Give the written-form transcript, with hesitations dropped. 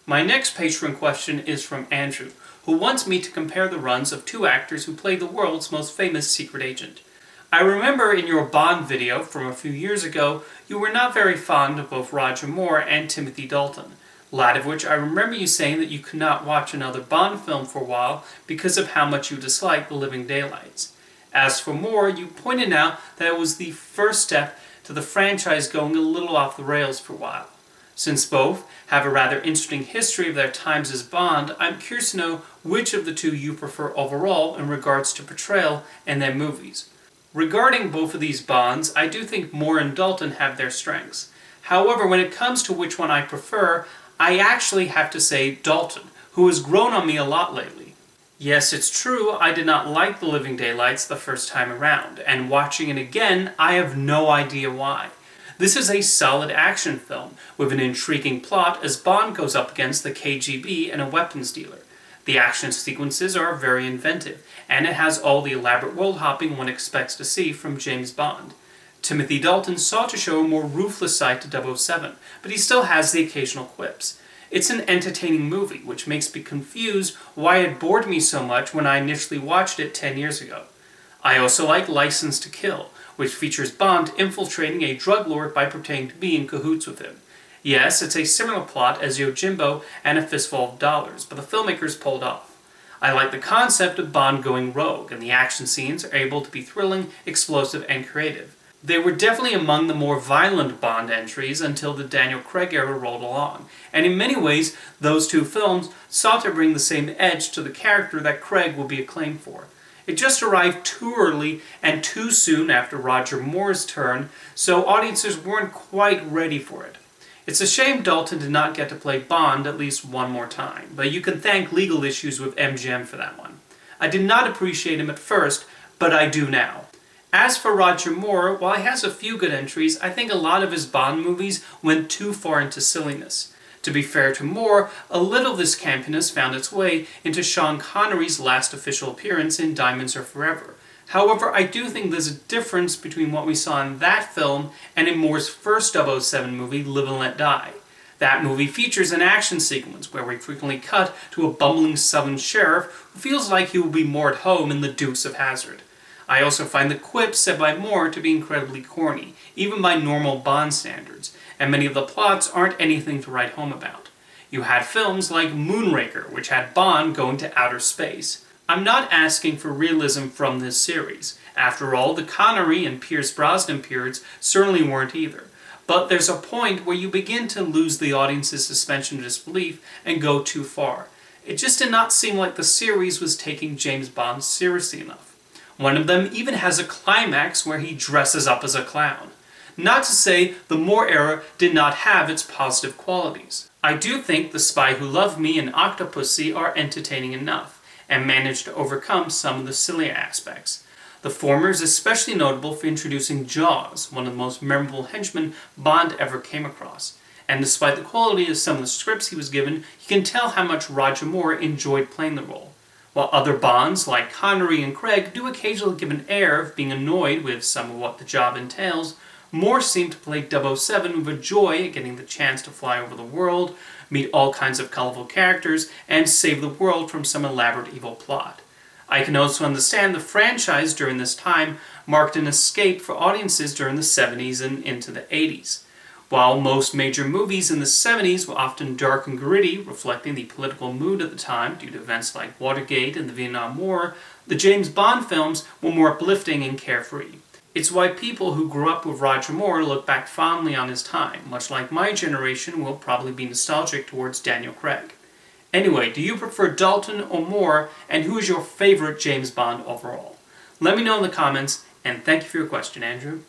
My next Patreon question is from Andrew, who wants me to compare the runs of two actors who played the world's most famous secret agent. I remember in your Bond video from a few years ago, you were not very fond of both Roger Moore and Timothy Dalton, latter of which I remember you saying that you could not watch another Bond film for a while because of how much you disliked The Living Daylights. As for Moore, you pointed out that it was the first step to the franchise going a little off the rails for a while. Since both have a rather interesting history of their times as Bond, I'm curious to know which of the two you prefer overall in regards to portrayal in their movies. Regarding both of these Bonds, I do think Moore and Dalton have their strengths. However, when it comes to which one I prefer, I actually have to say Dalton, who has grown on me a lot lately. Yes, it's true, I did not like The Living Daylights the first time around, and watching it again, I have no idea why. This is a solid action film, with an intriguing plot as Bond goes up against the KGB and a weapons dealer. The action sequences are very inventive, and it has all the elaborate world hopping one expects to see from James Bond. Timothy Dalton sought to show a more ruthless side to 007, but he still has the occasional quips. It's an entertaining movie, which makes me confused why it bored me so much when I initially watched it 10 years ago. I also like License to Kill, which features Bond infiltrating a drug lord by pretending to be in cahoots with him. Yes, it's a similar plot as Yojimbo and A Fistful of Dollars, but the filmmakers pulled off. I like the concept of Bond going rogue, and the action scenes are able to be thrilling, explosive, and creative. They were definitely among the more violent Bond entries until the Daniel Craig era rolled along, and in many ways, those two films sought to bring the same edge to the character that Craig will be acclaimed for. It just arrived too early and too soon after Roger Moore's turn, so audiences weren't quite ready for it. It's a shame Dalton did not get to play Bond at least one more time, but you can thank legal issues with MGM for that one. I did not appreciate him at first, but I do now. As for Roger Moore, while he has a few good entries, I think a lot of his Bond movies went too far into silliness. To be fair to Moore, a little of this campiness found its way into Sean Connery's last official appearance in Diamonds Are Forever. However, I do think there's a difference between what we saw in that film and in Moore's first 007 movie, Live and Let Die. That movie features an action sequence where we frequently cut to a bumbling southern sheriff who feels like he will be more at home in The Dukes of Hazzard. I also find the quips said by Moore to be incredibly corny, even by normal Bond standards, and many of the plots aren't anything to write home about. You had films like Moonraker, which had Bond going to outer space. I'm not asking for realism from this series. After all, the Connery and Pierce Brosnan periods certainly weren't either. But there's a point where you begin to lose the audience's suspension of disbelief and go too far. It just did not seem like the series was taking James Bond seriously enough. One of them even has a climax where he dresses up as a clown. Not to say the Moore era did not have its positive qualities. I do think The Spy Who Loved Me and Octopussy are entertaining enough, and manage to overcome some of the silly aspects. The former is especially notable for introducing Jaws, one of the most memorable henchmen Bond ever came across. And despite the quality of some of the scripts he was given, you can tell how much Roger Moore enjoyed playing the role. While other Bonds, like Connery and Craig, do occasionally give an air of being annoyed with some of what the job entails, Moore seemed to play 007 with a joy at getting the chance to fly over the world, meet all kinds of colorful characters, and save the world from some elaborate evil plot. I can also understand the franchise during this time marked an escape for audiences during the 70s and into the 80s. While most major movies in the 70s were often dark and gritty, reflecting the political mood at the time due to events like Watergate and the Vietnam War, the James Bond films were more uplifting and carefree. It's why people who grew up with Roger Moore look back fondly on his time, much like my generation will probably be nostalgic towards Daniel Craig. Anyway, do you prefer Dalton or Moore, and who is your favorite James Bond overall? Let me know in the comments, and thank you for your question, Andrew.